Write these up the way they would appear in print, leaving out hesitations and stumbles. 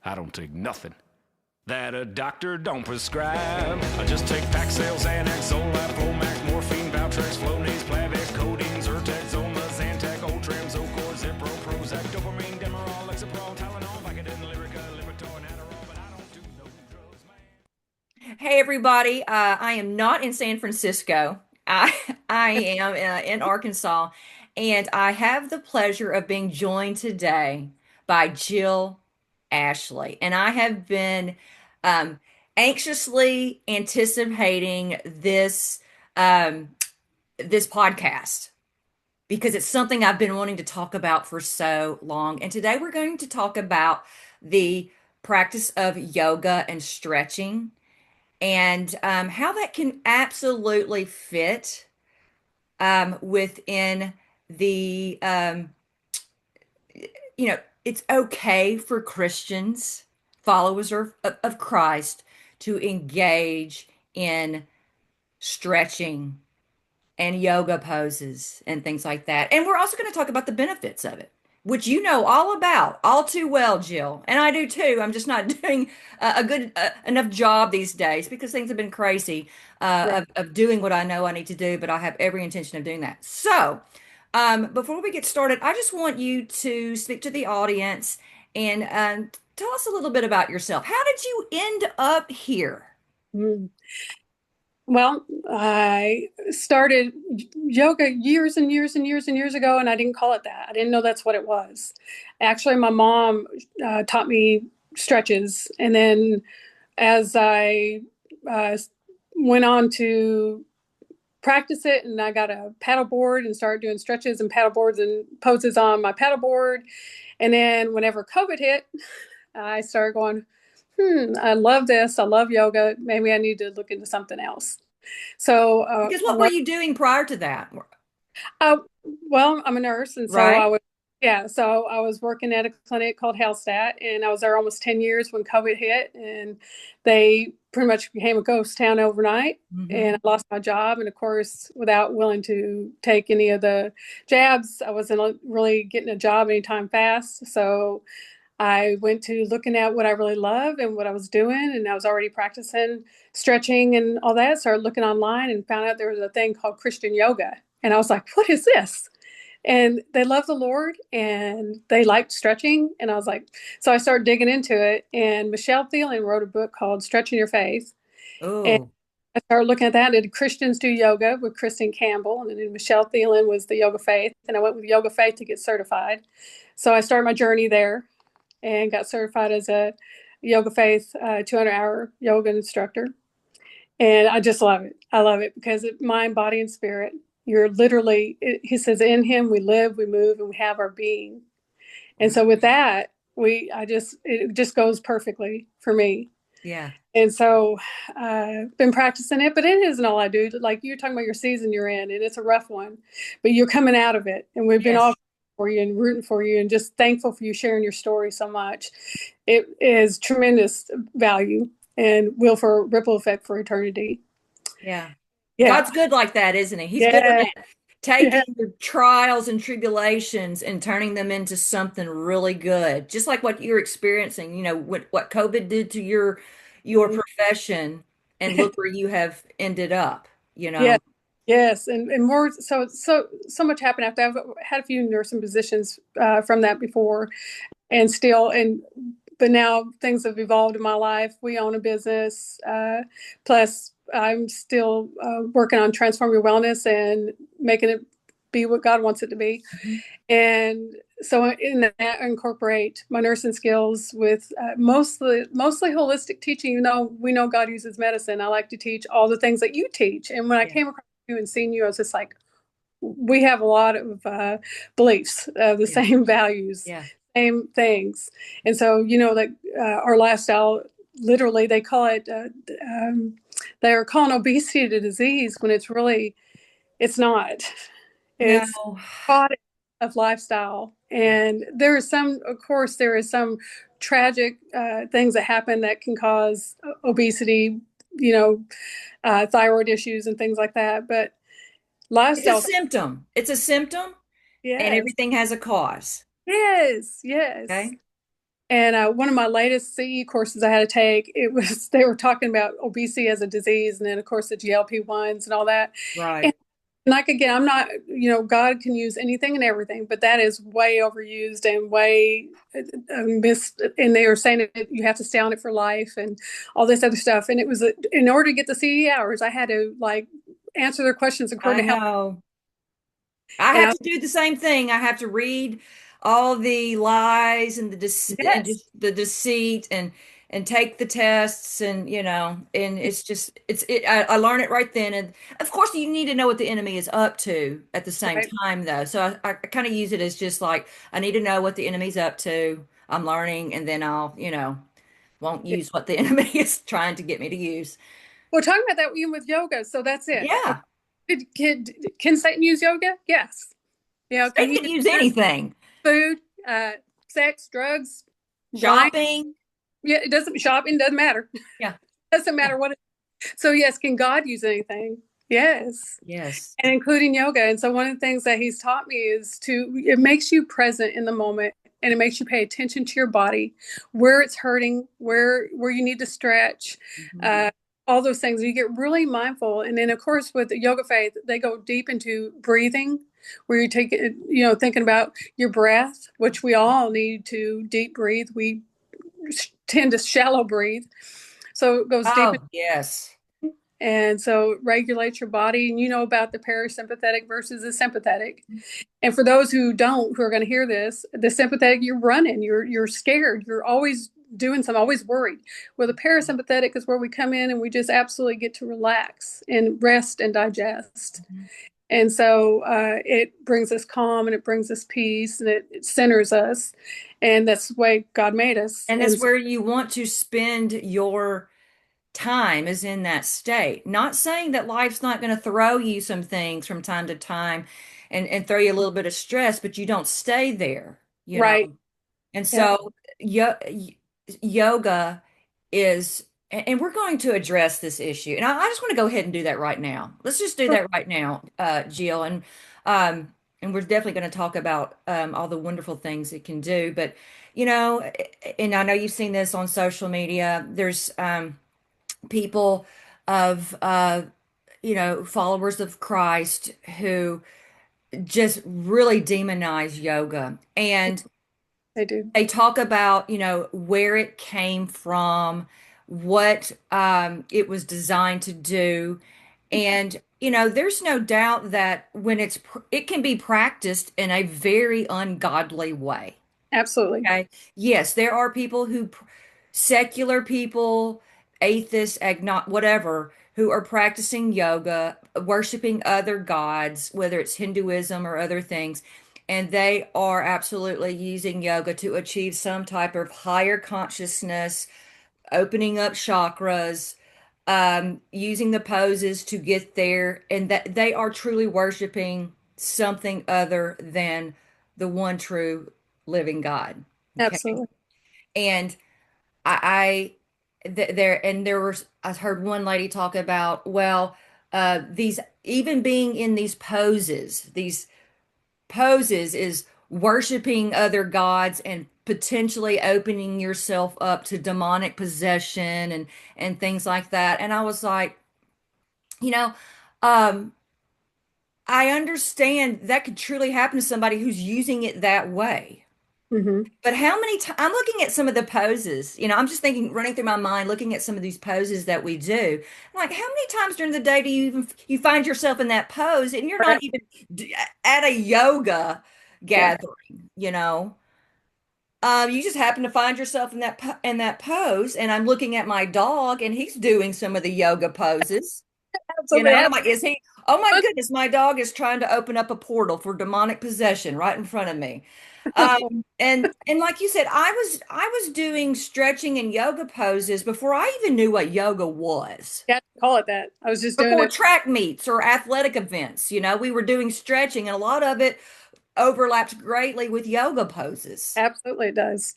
I don't take nothing that a doctor don't prescribe. I just take Paxil, Xanax, Zoloft, Flomax, morphine, Valtrex, Flonase, Plavix, codeine, Zyrtec, Zoma, Zantac, Ultram, Zocor, Zipro, Prozac, dopamine, Demerol, Lexapro, Tylenol, Vicodin, Lyrica, Lipitor, and Adderall, but I don't do no drugs, man. Hey everybody, I am not in San Francisco. I I am in Arkansas, and I have the pleasure of being joined today by Jill Ashley. And I have been um, anxiously anticipating um, this podcast because it's something I've been wanting to talk about for so long. And today we're going to talk about the practice of yoga and stretching and how that can absolutely fit within the it's okay for Christians, followers of Christ, to engage in stretching and yoga poses and things like that. And we're also going to talk about the benefits of it, which you know all about, all too well, Jill. And I do too. I'm just not doing a good enough job these days because things have been crazy Right. of doing what I know I need to do, but I have every intention of doing that. So, before we get started, I just want you to speak to the audience and tell us a little bit about yourself. How did you end up here? Mm. Well, I started yoga years and years and years and years ago, and I didn't call it that. I didn't know that's what it was. Actually, my mom taught me stretches, and then as I uh, went on to practice it, and I got a paddle board and started doing stretches and paddle boards and poses on my paddle board. And then whenever COVID hit, I started going, I love this. I love yoga. Maybe I need to look into something else. So Because I what were went, you doing prior to that? uh, well, I'm a nurse. And so Right? so I was working at a clinic called Hellstat, and I was there almost 10 years when COVID hit, and they pretty much became a ghost town overnight. And Hmm. I lost my job. And of course, without willing to take any of the jabs, I wasn't really getting a job anytime fast. So I went to looking at what I really love and what I was doing, and I was already practicing stretching and all that. Started looking online and found out there was a thing called Christian yoga. And I was like, what is this? And they love the Lord and they liked stretching. And I was like, so I started digging into it. And Michelle Thielen wrote a book called Stretching Your Faith. And Oh, I started looking at that. Did Christians do yoga with Kristen Campbell? And then Michelle Thielen was the Yoga Faith. And I went with Yoga Faith to get certified. So I started my journey there and got certified as a Yoga Faith 200-hour yoga instructor. And I just love it. I love it because it mind, body, and spirit. You're literally, he says, in him we live, we move, and we have our being. And so with that, it just goes perfectly for me. yeah. And so I've been practicing it, but it isn't all I do. Like you're talking about your season you're in, and it's a rough one, but you're coming out of it. And we've been all Yes. for you and rooting for you and just thankful for you sharing your story so much. It is tremendous value and will for ripple effect for eternity. Yeah. Yeah. God's good like that, isn't he? He's good Yeah. at taking Yeah. your trials and tribulations and turning them into something really good. Just like what you're experiencing, what COVID did to your profession, and look where you have ended up, you Yeah. know. Yes, and more so much happened after. I've had a few nursing positions from that before, and still, and but now things have evolved in my life. We own a business. Plus, I'm still working on transforming wellness and making it be what God wants it to be. Mhm. And so in that, I incorporate my nursing skills with mostly holistic teaching. We know God uses medicine. I like to teach all the things that you teach. And when I Yeah. came across you and seeing you, I was just like, we have a lot of beliefs, the Yeah. same values, Yeah. same things. And so, that our lifestyle, literally, they call it, they're calling obesity a disease when it's not. No. It's product of lifestyle. And of course, there is some tragic things that happen that can cause obesity, you know, thyroid issues and things like that. But It's a lifestyle, symptom. It's a symptom, and yes, everything has a cause. yes, yes. Okay? And one of my latest CE courses I had to take, it was they were talking about obesity as a disease, and then of course the GLP-1s and all that. And Right. like again, I'm not, God can use anything and everything, but that is way overused and way missed. And they were saying that you have to stay on it for life and all this other stuff. And it was in order to get the CE hours, I had to like answer their questions I according to how. know. I And have I to do the same thing. I have to read all the lies and and yes, just the deceit and take the tests and and I learn it right then. And of course you need to know what the enemy is up to at the same right. time though. So I kind of use it as just like I need to know what the enemy's up to. I'm learning and then I'll, won't use what the enemy is trying to get me to use. We're talking about that even with yoga, so that's it. Yeah. Can Satan use yoga? Yes. Can Satan he can use use anything. food, sex, drugs, lying? Shopping. Yeah, it doesn't shopping doesn't matter. Yeah. Doesn't Yeah. matter what. So yes, can God use anything? Yes, Yes. and including yoga. And so one of the things that He's taught me is it makes you present in the moment, and it makes you pay attention to your body, where it's hurting, where you need to stretch, Mhm. uh, all those things. You get really mindful, and then of course with the Yoga Faith, they go deep into breathing, where you take it, thinking about your breath, which we all need to deep breathe. We tend to shallow breathe, so it goes deep. Oh, yes. And so regulate your body, and you know about the parasympathetic versus the sympathetic. And for those who don't, who are going to hear this, the sympathetic, you're running, you're scared, you're always doing something, always worried. Well, the parasympathetic is where we come in and we just absolutely get to relax and rest and digest. Mhm. And so it brings us calm and it brings us peace and it centers us. And that's the way God made us. And And that's where you want to spend your time is in that state. Not saying that life's not going to throw you some things from time to time and throw you a little bit of stress, but you don't stay there, you know. right. And Yeah. so yoga is, and we're going to address this issue. And I just want to go ahead and do that right now. Let's just do that right now, Jill. And we're definitely going to talk about all the wonderful things it can do. But, and I know you've seen this on social media. There's people of, followers of Christ who just really demonize yoga. And They do. they talk about, where it came from, what it was designed to do. And, there's no doubt that it can be practiced in a very ungodly way. Absolutely. Okay. Yes, there are people secular people, atheists, agnostic, whatever, who are practicing yoga, worshiping other gods, whether it's Hinduism or other things, and they are absolutely using yoga to achieve some type of higher consciousness, opening up chakras, using the poses to get there, and that they are truly worshiping something other than the one true living God. Okay. Absolutely. And there was, I heard one lady talk about, well, these, even being in these poses is worshiping other gods and potentially opening yourself up to demonic possession and things like that. And I was like, you know, um, I understand that could truly happen to somebody who's using it that way. Hmm. But how many times I'm looking at some of the poses, I'm just thinking, running through my mind, looking at some of these poses that we do. I'm like, how many times during the day do you find yourself in that pose and you're not Right. even at a yoga Yeah. gathering, you just happen to find yourself in that pose, and I'm looking at my dog, and he's doing some of the yoga poses. Absolutely. I'm like, is he? Oh my goodness, my dog is trying to open up a portal for demonic possession right in front of me. And like you said, I was doing stretching and yoga poses before I even knew what yoga was. Yeah, call it that. I was just doing Before it. track meets or athletic events, we were doing stretching, and a lot of it overlapped greatly with yoga poses. Absolutely, it does.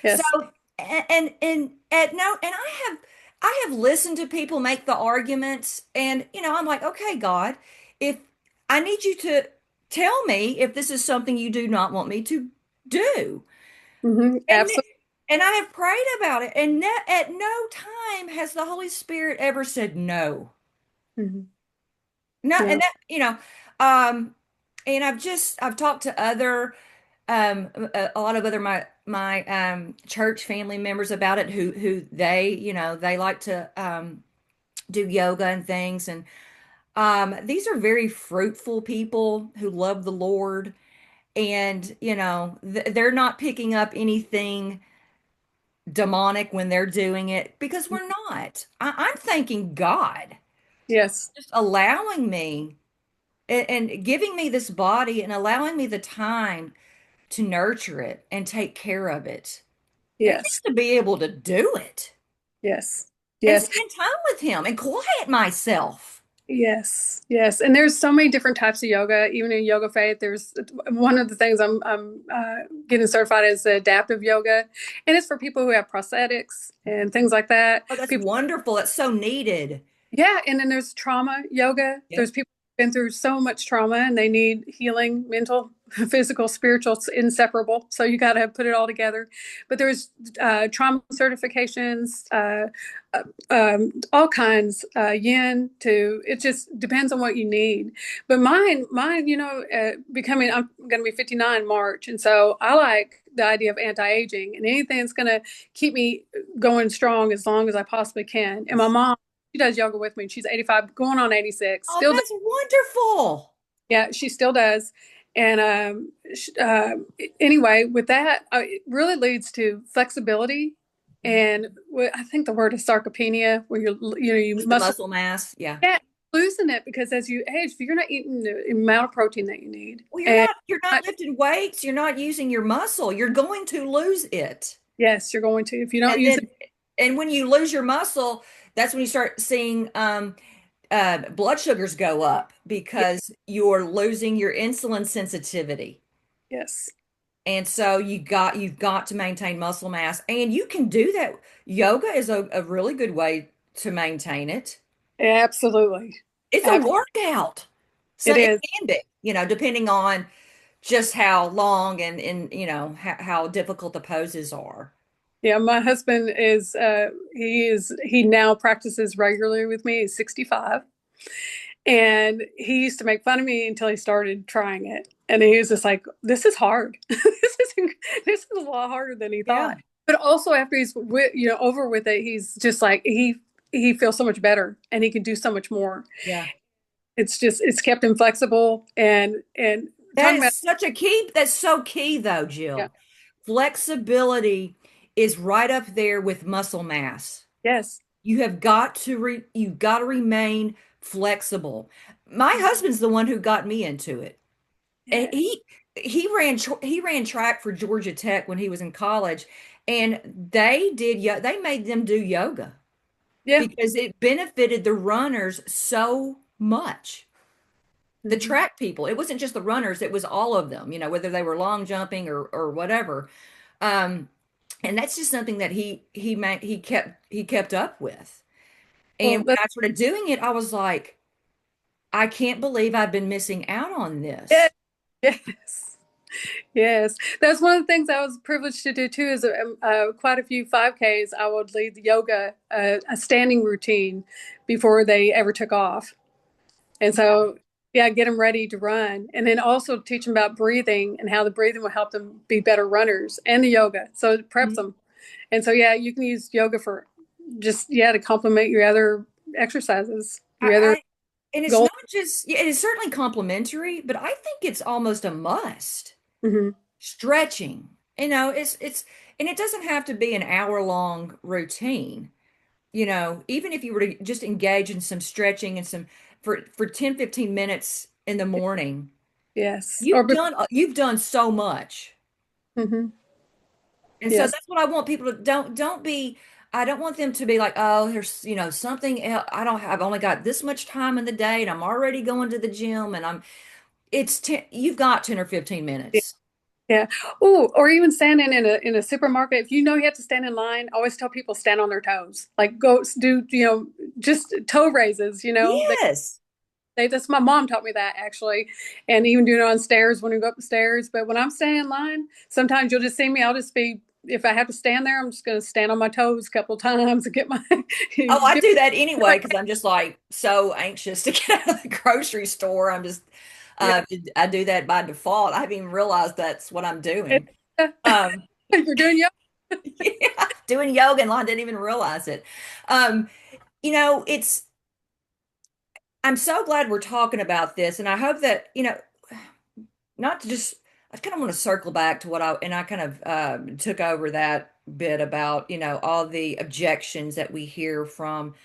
So, Yes. and at no, and I have listened to people make the arguments, and I'm like, okay, God, if I need you to tell me if this is something you do not want me to do. Hmm. And Absolutely. And I have prayed about it, and at no time has the Holy Spirit ever said no. Hmm. No, Yeah. and that, um, and I've talked to other a lot of other my church family members about it who they, they like to do yoga and things, and these are very fruitful people who love the Lord, and they're not picking up anything demonic when they're doing it because we're not. I'm thanking God Yes. just allowing me and giving me this body and allowing me the time to nurture it and take care of it and Yes. just to be able to do it Yes. and Yes. spend time with him and quiet myself. Yes, yes, and there's so many different types of yoga. Even in Yoga Faith, there's one of the things I'm getting certified as adaptive yoga, and it's for people who have prosthetics and things like that. Oh, that's People, wonderful. That's so needed. yeah, and then there's trauma yoga. Yep. There's people who've been through so much trauma and they need healing, mental, physical, spiritual, it's inseparable. So you got to put it all together. But there's trauma certifications, all kinds, yin to, it just depends on what you need. But mine, becoming, I'm going to be 59 in March. And so I like the idea of anti-aging and anything that's going to keep me going strong as long as I possibly can. And my Yes. mom, she does yoga with me. She's 85, going on 86. Oh, Still, that's wonderful. yeah, she still does. And anyway, with that, it really leads to flexibility. And I think the word is sarcopenia, where you Just the muscle muscle mass. Yeah. get losing it because as you age, you're not eating the amount of protein that you need. Well, And you're not lifting weights, you're not using your muscle. You're going to lose it. yes, you're going to if you don't And use then it. and when you lose your muscle, that's when you start seeing blood sugars go up because you're losing your insulin sensitivity. Yes, And so you've got to maintain muscle mass. And you can do that. Yoga is a really good way to maintain it. absolutely. It's a Ab- workout. So It it is. can be, depending on just how long and how difficult the poses are. Yeah, my husband he now practices regularly with me. He's 65. And he used to make fun of me until he started trying it. And he was just like, this is hard. This is a lot harder than he Yeah. thought. But also after he's over with it, he's just like he feels so much better and he can do so much more. Yeah. It's kept him flexible and That talking is about such a key. That's so key, though, yeah, Jill. Flexibility is right up there with muscle mass. yes. You've got to remain flexible. My husband's the one who got me into it. And Yeah. he ran track for Georgia Tech when he was in college, and they made them do yoga Yeah. because it benefited the runners so much. The Mhm. track people. It wasn't just the runners, it was all of them, whether they were long jumping or whatever. Um, and that's just something that he kept up with. And Well, when I started doing it, I was like, I can't believe I've been missing out on yeah, this. yes. Yes, that's one of the things I was privileged to do too. Is quite a few 5Ks. I would lead the yoga, a standing routine before they ever took off, and so yeah, get them ready to run, and then also teach them about breathing and how the breathing will help them be better runners, and the yoga. So it preps Mhm. them, and so yeah, you can use yoga for just to complement your other exercises, your other I and it's goals. not just, yeah, it is certainly complimentary, but I think it's almost a must. Hmm. Stretching, it's and it doesn't have to be an hour long routine. Even if you were to just engage in some stretching and some for 10, 15 minutes in the morning, Yes, or before. you've done so much. Hmm. And so Yes. that's what I want people to don't be I don't want them to be like, oh, there's, something else. I've only got this much time in the day and I'm already going to the gym and you've got 10 or 15 minutes. Yeah. Oh, or even standing in a supermarket. If you know you have to stand in line, I always tell people stand on their toes. Like go do, just toe raises, Yes. that's my mom taught me that actually. And even doing it on stairs when we go up the stairs. But when I'm standing in line, sometimes you'll just see me, I'll just be if I have to stand there, I'm just going to stand on my toes a couple times and get my Oh, I get do that anyway because I'm just like so anxious to get out of the grocery store. I'm just, yeah. uh, I do that by default. I haven't even realized that's what I'm doing. Um, You're doing yoga. yeah, doing yoga and I didn't even realize it. Um, it's, I'm so glad we're talking about this, and I hope that, not to just, I kind of want to circle back to and I kind of took over that bit about, all the objections that we hear from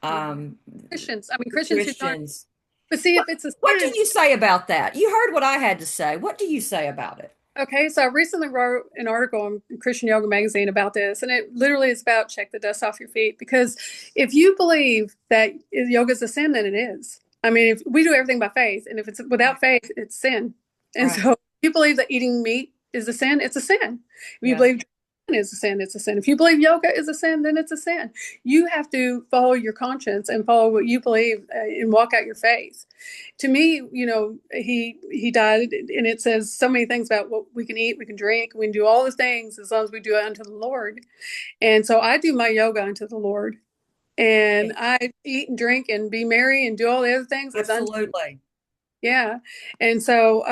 Yeah. um, Christians. I mean, Christians who don't. Christians. But see, if What it's a what do sin, you say about that? You heard what I had to say. What do you say about it? okay. So I recently wrote an article in Christian Yoga Magazine about this, and it literally is about check the dust off your feet. Because if you believe that yoga is a sin, then it is. I mean, if we do everything by faith, and if it's without faith, it's sin. And Right. so, if you believe that eating meat is a sin, it's a sin. If you Yeah. believe is a sin, it's a sin. If you believe yoga is a sin, then it's a sin. You have to follow your conscience and follow what you believe and walk out your faith. To me, he died, and it says so many things about what we can eat, we can drink, we can do all the things as long as we do it unto the Lord. And so I do my yoga unto the Lord, and I eat and drink and be merry and do all the other things as unto. Absolutely. Yeah. And so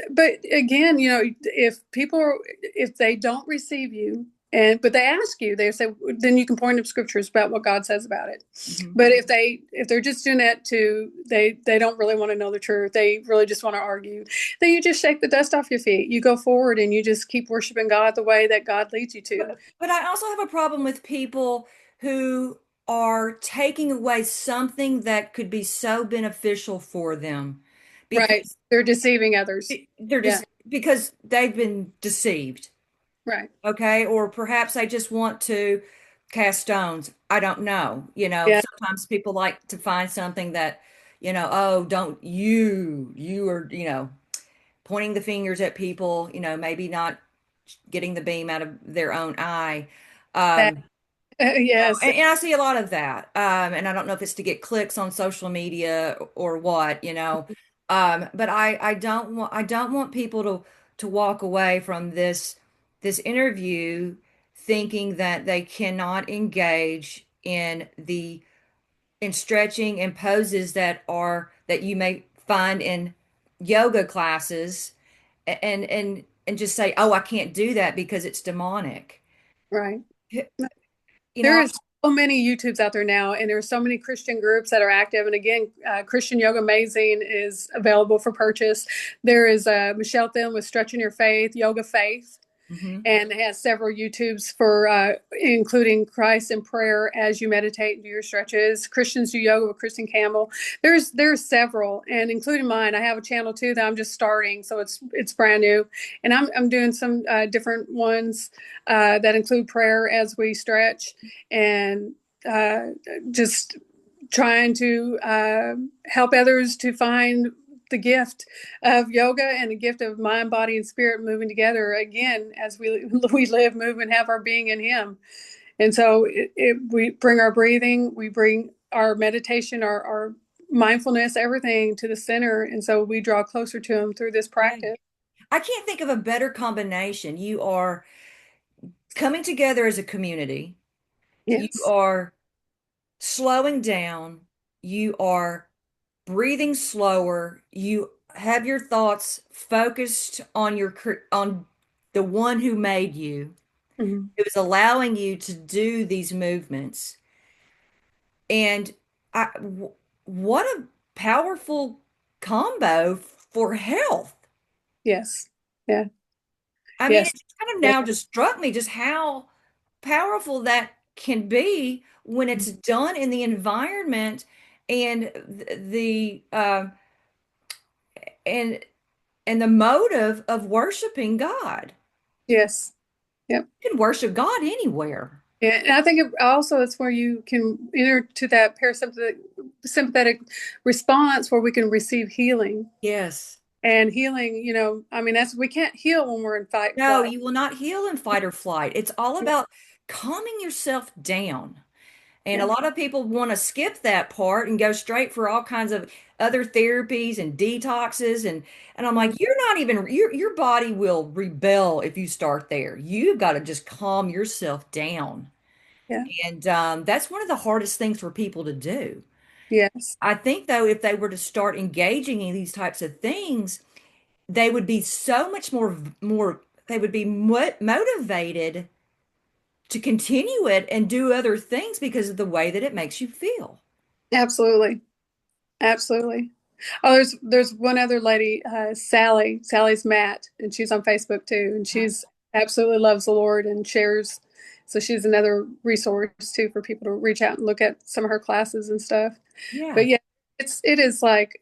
but again, if people, if they don't receive you, but they ask you, they say, then you can point to scriptures about what God says about it. Hmm. But if they're just doing that they don't really want to know the truth, they really just want to argue, then you just shake the dust off your feet, you go forward, and you just keep worshiping God the way that God leads you to. But I also have a problem with people who are taking away something that could be so beneficial for them Right. because They're deceiving others. they're Yeah. just because they've been deceived. Right. Okay, or perhaps they just want to cast stones. I don't know. Yeah. Sometimes people like to find something that, oh, don't you are, pointing the fingers at people, maybe not getting the beam out of their own eye. That, Um, yes. and I see a lot of that. And I don't know if it's to get clicks on social media or what, but I don't want people to walk away from this interview thinking that they cannot engage in stretching and poses that you may find in yoga classes and just say, "Oh, I can't do that because it's demonic." Right. You There know, is so many YouTubes out there now, and there's so many Christian groups that are active. And again, Christian Yoga Magazine is available for purchase. There is Michelle Thin with Stretching Your Faith, Yoga Faith, mhm. and it has several YouTubes for including Christ in prayer as you meditate and do your stretches. Christians do yoga with Kristen Campbell. There's several, and including mine. I have a channel too that I'm just starting, so it's brand new, and I'm doing some different ones that include prayer as we stretch, and uh, just trying to help others to find the gift of yoga and the gift of mind, body, and spirit moving together again as we live, move, and have our being in Him. And so we bring our breathing, we bring our meditation, our mindfulness, everything to the center, and so we draw closer to Him through this Yeah. practice. I can't think of a better combination. You are coming together as a community. You Yes. are slowing down. You are breathing slower. You have your thoughts focused on on the one who made you, Mhm. who is allowing you to do these movements. And what a powerful combo for health. Yes. Yeah. I mean, Yes. it kind of Yeah. now just struck me just how powerful that can be when it's done in the environment and and the motive of worshiping God. Yes. Yep. You can worship God anywhere. Yeah, and I think also it's where you can enter to that parasympathetic sympathetic response where we can receive healing. Yes. And healing, I mean, that's we can't heal when we're in fight and No, flight. you will not heal in fight or flight. It's all about calming yourself down. And a Yeah. lot of people want to skip that part and go straight for all kinds of other therapies and detoxes and I'm Mm, like, you're not even your body will rebel if you start there. You've got to just calm yourself down. yeah. And that's one of the hardest things for people to do. Yes. I think though, if they were to start engaging in these types of things, they would be so much more they would be motivated to continue it and do other things because of the way that it makes you feel. Absolutely. Absolutely. Oh, there's one other lady, Sally. Sally's Matt, and she's on Facebook too, and she's absolutely loves the Lord and shares. So she's another resource too for people to reach out and look at some of her classes and stuff. Yeah. But yeah, it is like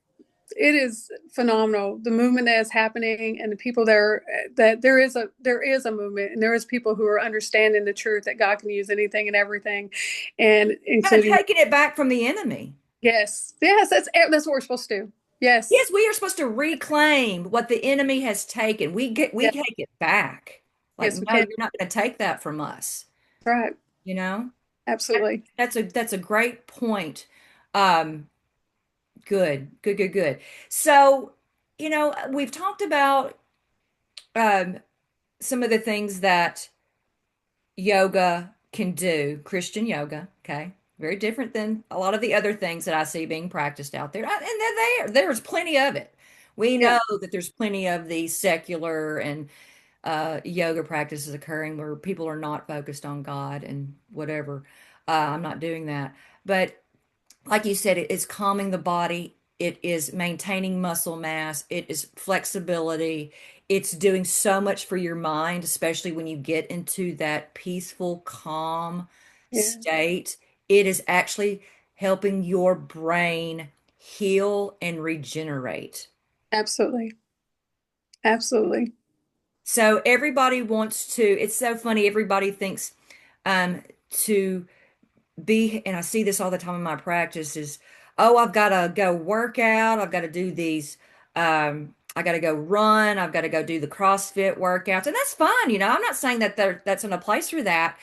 it is phenomenal the movement that is happening and the people there that there is a movement and there is people who are understanding the truth that God can use anything and everything, and Kind of including taking it back from the enemy. yes, that's what we're supposed to do. Yes, Yes, we are supposed to reclaim what the enemy has taken. We yeah, take it back. Like, yes, we no, can. you're not going to take that from us, Right, you know? That, absolutely. that's a great point. Um, good. So, we've talked about um some of the things that yoga can do, Christian yoga, okay? Very different than a lot of the other things that I see being practiced out there. And there's plenty of it. We Yeah, know that there's plenty of the secular and yoga practices occurring where people are not focused on God and whatever. I'm not doing that. But like you said, it is calming the body. It is maintaining muscle mass. It is flexibility. It's doing so much for your mind, especially when you get into that peaceful, calm yeah, state. It is actually helping your brain heal and regenerate. absolutely, absolutely. So everybody wants to, it's so funny, everybody thinks to be, and I see this all the time in my practice is, oh, I've got to go work out. I've got to do these. I got to go run. I've got to go do the CrossFit workouts, and that's fine. I'm not saying that that's in a place for that,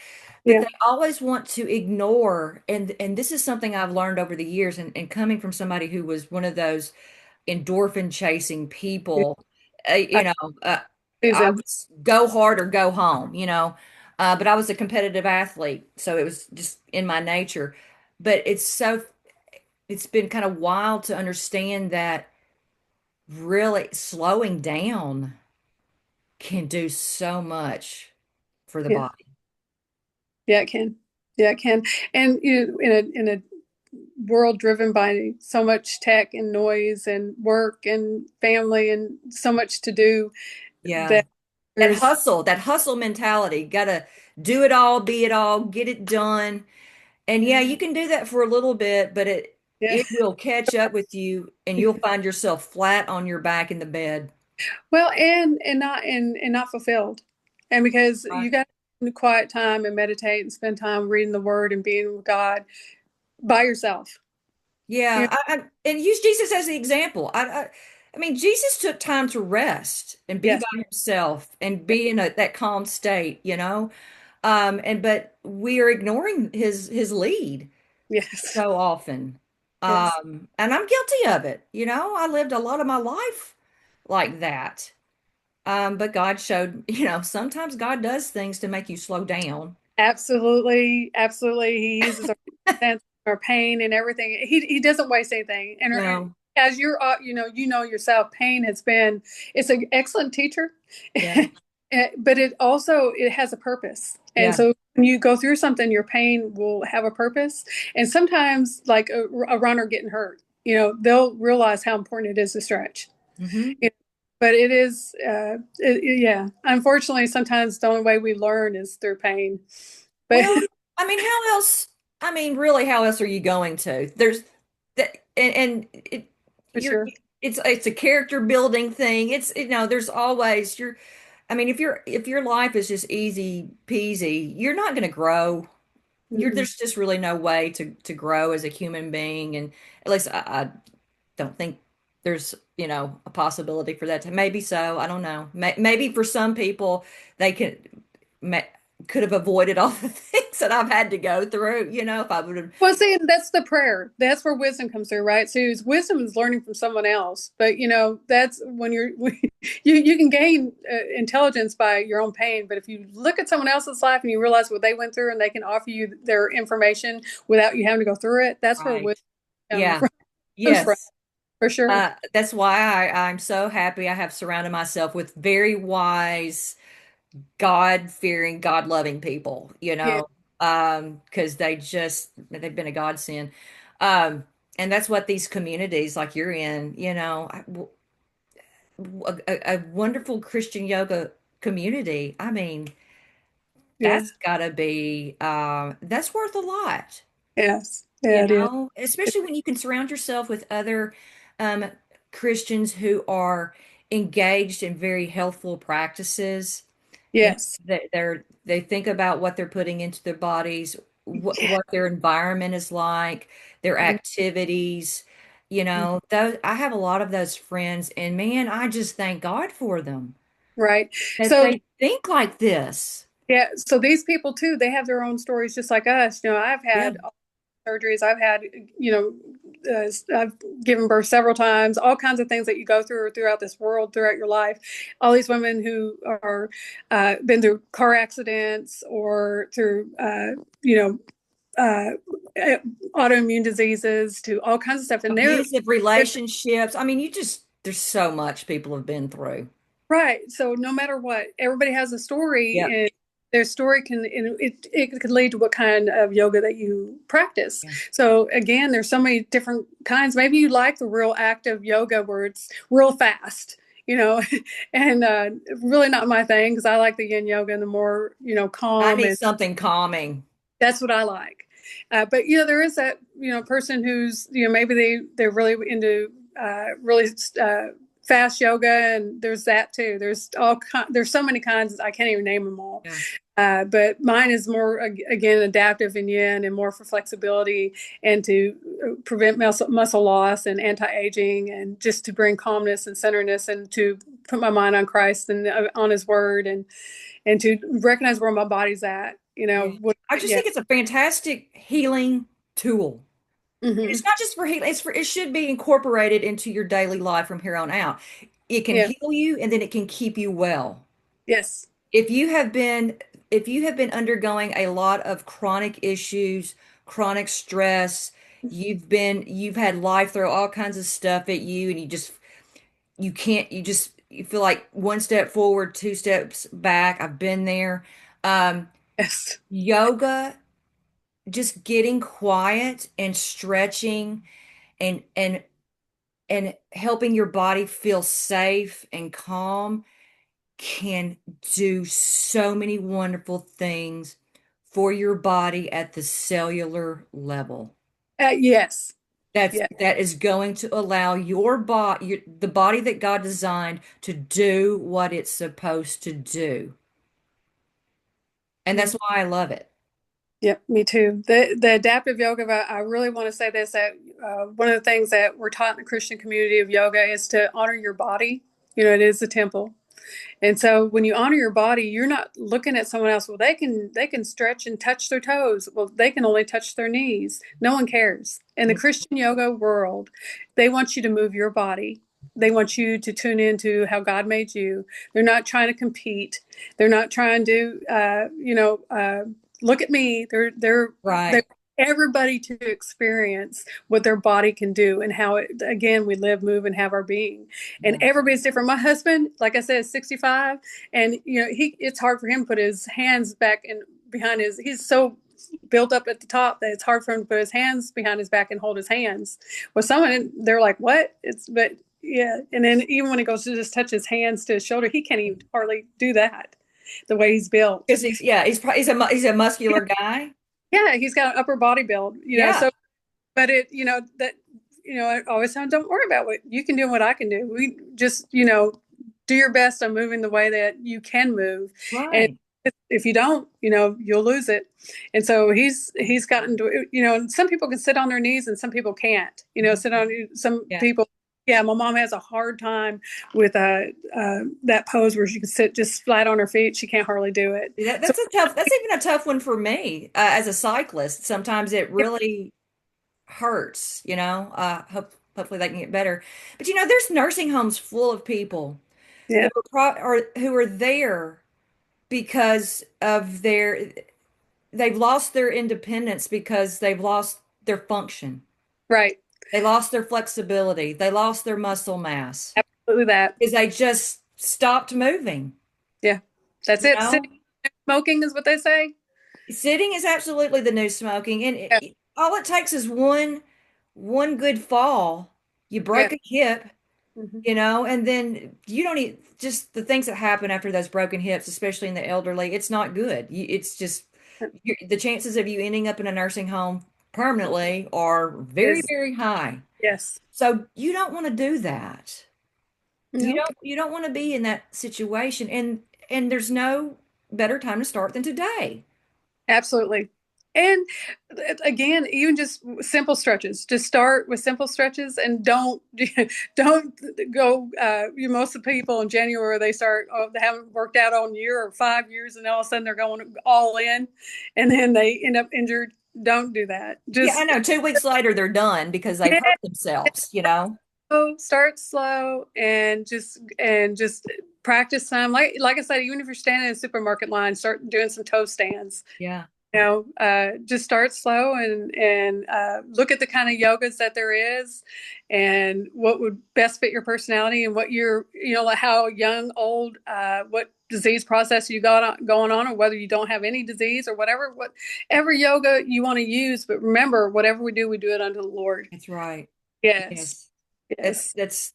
but Yeah, they always want to ignore. And this is something I've learned over the years, and coming from somebody who was one of those endorphin chasing yeah. people, I, uh, I Susan, was go hard or go home. But I was a competitive athlete, so it was just in my nature. But it's been kind of wild to understand that really slowing down can do so much for the yeah, body. yeah, it can, yeah, it can, and in a world driven by so much tech and noise and work and family and so much to do Yeah. that there's That hustle mentality, gotta do it all, be it all, get it done. And yeah, you can do that for a little bit, but yeah. it will catch up with you and you'll find yourself flat on your back in the bed. Well, and not fulfilled, and because Right. you got quiet time and meditate and spend time reading the Word and being with God by yourself. You Yeah, and use Jesus as the example. I mean, Jesus took time to rest and be yes, by himself and be in that calm state. And but we are ignoring his lead yes, so often. yes, And I'm guilty of it. I lived a lot of my life like that. But God showed, sometimes God does things to make you slow down. absolutely, absolutely. He uses our sense, our pain, and everything. He doesn't waste anything. And No. as you know yourself, pain has been it's an excellent teacher, Yeah. but it has a purpose. And Yeah. so when you go through something, your pain will have a purpose. And sometimes, like a runner getting hurt, they'll realize how important it is to stretch. Hmm. You know, but it is, yeah. Unfortunately, sometimes the only way we learn is through pain. But Well, I mean, how else? I mean, really, how else are you going to? There's that, and for you're, sure, it's a character building thing. There's always I mean, if your life is just easy peasy, you're not going to grow. mm-mm. There's just really no way to grow as a human being, and at least I don't think there's, a possibility for that to maybe so. I don't know. Maybe for some people they can. could have avoided all the things that I've had to go through, if I would have. Well, see, that's the prayer. That's where wisdom comes through, right? So wisdom is learning from someone else, but that's when you can gain intelligence by your own pain. But if you look at someone else's life and you realize what they went through, and they can offer you their information without you having to go through it, that's where Right. wisdom Yeah. comes from, Yes. for sure. That's why I'm so happy I have surrounded myself with very wise, God-fearing, God-loving people, Yeah. because they've been a godsend. Um, and that's what these communities like you're in, a wonderful Christian yoga community. I mean, Yeah. that's worth a lot, Yes. Yeah, it is. especially when you can surround yourself with other um, Christians who are engaged in very healthful practices. Yes. They think about what they're putting into their bodies, Yeah. what their environment is like, their activities. Those I have a lot of those friends, and man, I just thank God for them Right. that So they think like this. yeah, so these people too, they have their own stories just like us. I've Yeah. had surgeries. I've had, I've given birth several times, all kinds of things that you go through throughout this world, throughout your life. All these women who are been through car accidents or through, uh, autoimmune diseases to all kinds of stuff. And Abusive relationships. I mean, there's so much people have been through. right. So no matter what, everybody has a story, Yep. and their story it could lead to what kind of yoga that you practice. Yeah. So again, there's so many different kinds. Maybe you like the real active yoga where it's real fast, and really not my thing, because I like the yin yoga and the more I calm, need and something calming. that's what I like. But there is that person who's maybe they're really into really fast yoga, and there's that too. There's so many kinds, I can't even name them all. Yeah. But mine is more again adaptive and yin, and more for flexibility and to prevent muscle loss and anti-aging, and just to bring calmness and centeredness, and to put my mind on Christ and on His Word, and to recognize where my body's at. Yeah. I just Yeah. think it's a fantastic healing tool. Hmm. It's not just for healing, it should be incorporated into your daily life from here on out. It can Yeah. heal you and then it can keep you well. Yes. If you have been if you have been undergoing a lot of chronic issues, chronic stress, you've had life throw all kinds of stuff at you and you feel like one step forward, two steps back. I've been there. Um, Yes. Yoga, just getting quiet and stretching and helping your body feel safe and calm can do so many wonderful things for your body at the cellular level. Yes. Yeah. That is going to allow the body that God designed to do what it's supposed to do. And Yeah. that's why I love it. Yep, me too. The adaptive yoga, I really want to say this, that one of the things that we're taught in the Christian community of yoga is to honor your body. It is the temple. And so when you honor your body, you're not looking at someone else. Well, they can stretch and touch their toes. Well, they can only touch their knees. No one cares. In the Christian yoga world, they want you to move your body. They want you to tune into how God made you. They're not trying to compete. They're not trying to, look at me. They're Right. everybody to experience what their body can do, and how it, again, we live, move, and have our being. And Yeah. everybody's different. My husband, like I said, is 65, and it's hard for him to put his hands back and behind he's so built up at the top that it's hard for him to put his hands behind his back and hold his hands. Well, someone, they're like, what? But yeah. And then even when he goes to just touch his hands to his shoulder, he can't even hardly do that the way he's built. Because he's a muscular guy. Yeah, he's got an upper body build, Yeah. so, but I always tell him, don't worry about what you can do and what I can do. We just, do your best on moving the way that you can move. And Right. if you don't, you'll lose it. And so he's gotten to, and some people can sit on their knees and some people can't, sit on some Yeah. people, Yeah, my mom has a hard time with that pose where she can sit just flat on her feet. She can't hardly do it. So That's even a tough one for me as a cyclist. Sometimes it really hurts, hopefully they can get better. But there's nursing homes full of people yeah, who are there because of they've lost their independence because they've lost their function. right. They lost their flexibility. They lost their muscle mass Absolutely that. because they just stopped moving, Yeah, that's you it. know? Sitting, smoking is what they say. Sitting is absolutely the new smoking, and Yeah, all it takes is one good fall. You yeah. break a hip, Hmm. and then you don't need just the things that happen after those broken hips, especially in the elderly. It's not good. It's just the chances of you ending up in a nursing home permanently are very, Is very high. yes. So you don't want to do that. Nope. You don't want to be in that situation, and there's no better time to start than today. Absolutely. And again, even just simple stretches. Just start with simple stretches and don't go. Most of the people in January they start. Oh, they haven't worked out all year or 5 years, and all of a sudden they're going all in, and then they end up injured. Don't do that. Yeah, I Just know. 2 weeks later, they're done because they've yeah, hurt themselves. start slow and just practice some. Like I said, even if you're standing in a supermarket line, start doing some toe stands. Yeah. Just start slow and look at the kind of yogas that there is and what would best fit your personality and what like how young, old, what disease process you got going on, or whether you don't have any disease or whatever yoga you want to use. But remember, whatever we do it unto the Lord. That's right. Yes. Yes. Yes.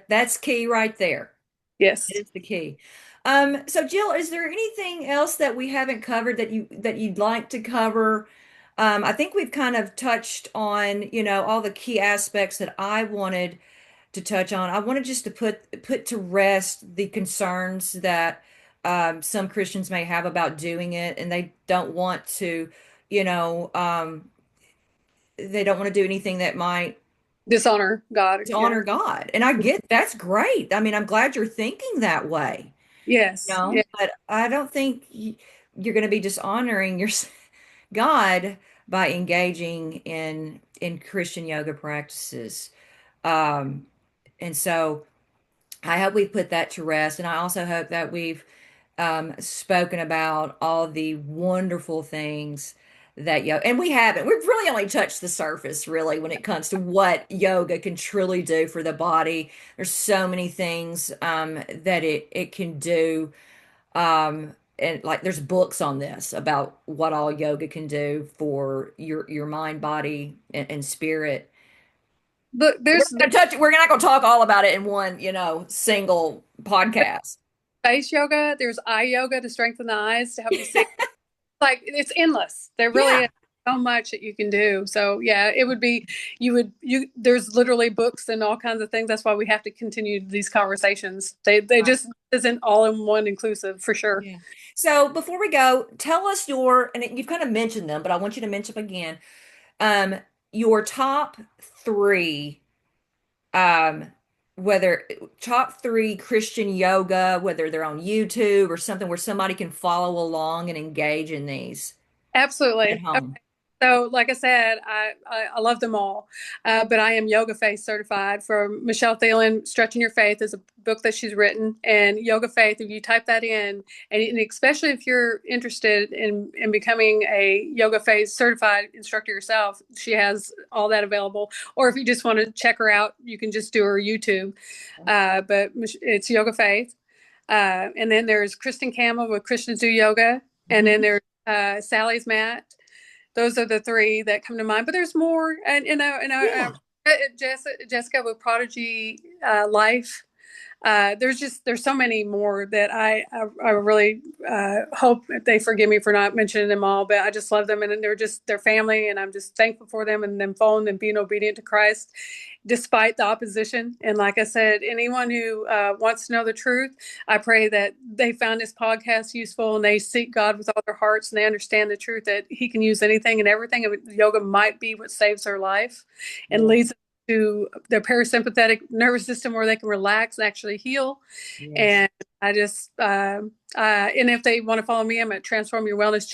That's key right there. It Yes. is the key. So Jill, is there anything else that we haven't covered that you'd like to cover? I think we've kind of touched on, all the key aspects that I wanted to touch on. I wanted just to put to rest the concerns that some Christians may have about doing it, and you know, um, they don't want to do anything that might Dishonor God. Yeah. honor God. And I get that's great. I mean, I'm glad you're thinking that way, Yes. Yeah. but I don't think you're going to be dishonoring your God by engaging in Christian yoga practices. Um, and so I hope we put that to rest. And I also hope that we've spoken about all the wonderful things that yoga, and we haven't. We've really only touched the surface, really, when it comes to what yoga can truly do for the body. There's so many things that it can do. And like there's books on this about what all yoga can do for your mind, body, and spirit. Look, We're there's not gonna touch it. We're not gonna talk all about it in one, single podcast. face yoga. There's eye yoga to strengthen the eyes to help you see. Like it's endless. There really Yeah. is so much that you can do. So yeah, it would be there's literally books and all kinds of things. That's why we have to continue these conversations. They Right. just isn't all in one inclusive for sure. Yeah. So before we go, tell us and you've kind of mentioned them, but I want you to mention them again. Um, your top three, um, whether top three Christian yoga, whether they're on YouTube or something where somebody can follow along and engage in these at Absolutely. home. So, like I said, I love them all, but I am Yoga Faith certified from Michelle Thielen. Stretching Your Faith is a book that she's written, and Yoga Faith. If you type that in, and especially if you're interested in becoming a Yoga Faith certified instructor yourself, she has all that available. Or if you just want to check her out, you can just do her YouTube. But it's Yoga Faith, and then there's Kristen Campbell with Christians Do Yoga, and then there's Sally's Mat. Those are the three that come to mind, but there's more. And Yeah. Jessica with Prodigy Life. There's so many more that I really hope they forgive me for not mentioning them all, but I just love them and they're just their family, and I'm just thankful for them and them following and being obedient to Christ despite the opposition. And like I said, anyone who wants to know the truth, I pray that they found this podcast useful and they seek God with all their hearts and they understand the truth that He can use anything and everything. And yoga might be what saves their life and Yeah. leads them to their parasympathetic nervous system where they can relax and actually heal. Yes. And I just, and if they want to follow me, I'm at Transform Your Wellness,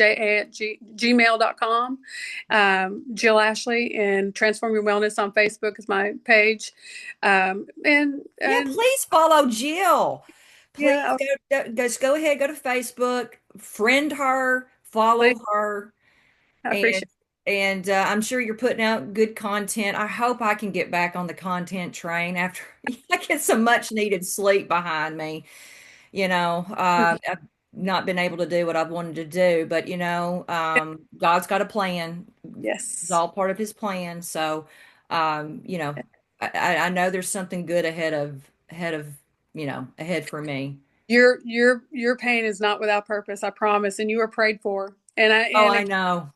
gmail.com. Jill Ashley, and Transform Your Wellness on Facebook is my page. And Please follow Jill. Please yeah, just go ahead, go to Facebook, friend her, follow her. I appreciate it. And I'm sure you're putting out good content. I hope I can get back on the content train after I get some much needed sleep behind me. I've not been able to do what I've wanted to do, but God's got a plan. Yes. It's all part of his plan. So, I know there's something good ahead for me. Your pain is not without purpose, I promise. And you are prayed for. I know.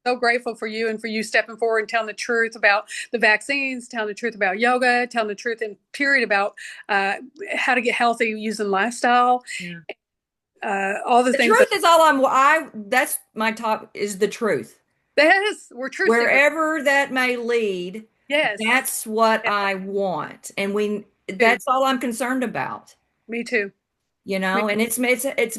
So grateful for you and for you stepping forward and telling the truth about the vaccines, telling the truth about yoga, telling the truth in period about how to get healthy using lifestyle. Yeah. All the things. Truth is all that's my top is the truth. We're truth. Wherever that may lead. Yes. That's what I want. And that's all I'm concerned about. Me too. And it's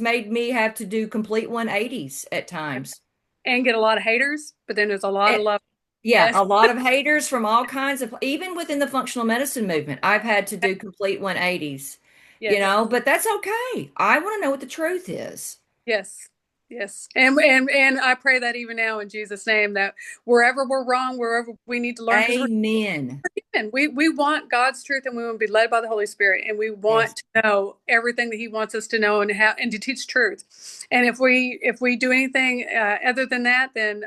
made me have to do complete 180s at times. And get a lot of haters, but then there's a lot of love. Yeah, yes. A lot of haters from all kinds of, even within the functional medicine movement, I've had to do complete 180s, but that's okay. I want to know what the truth is. Yes. Yes. And I pray that even now in Jesus' name, that wherever we're wrong, wherever we need to learn. Amen. We want God's truth, and we want to be led by the Holy Spirit, and we want to know everything that he wants us to know and to teach truth. And if we do anything other than that, then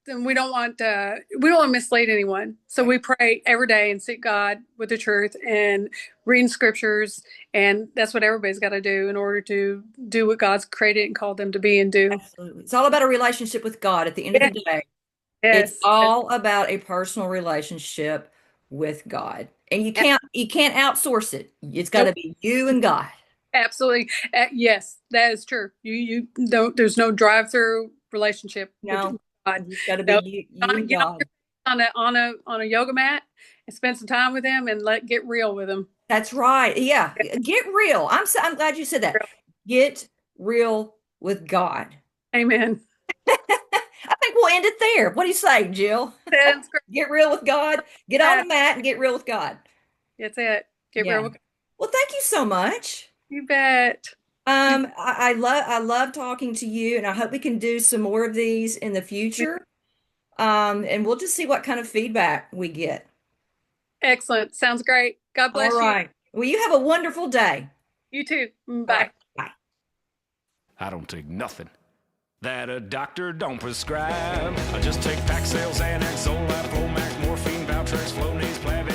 then we don't want to mislead anyone. So we pray every day and seek God with the truth and reading scriptures. And that's what everybody's got to do in order to do what God's created and called them to be and do. Absolutely. It's all about a relationship with God at the end of the day. Yes. It's all about a personal relationship with God. And you can't outsource it. It's got to be you and God. Absolutely. Yes, that is true. You don't, there's no drive-through relationship. No. It's got to be you and God. On a yoga mat and spend some time with him and get real with him. That's right. Yeah. Get real. I'm glad you said that. Get real with God. Amen. I think we'll end it there. What do you say, Jill? That's great. Get real with God. Get on the mat and get real with God. That's it. Get real with God. Well, thank you so much. You bet. I love talking to you, and I hope we can do some more of these in the future. And we'll just see what kind of feedback we get. Excellent. Sounds great. God bless you. All right. Well, you have a wonderful day. You too. Bye. Bye. I don't take nothing that a doctor don't prescribe. I just take Paxil, Xanax, Zoloft, Flomax, morphine, Valtrex, Flonase, Plavix.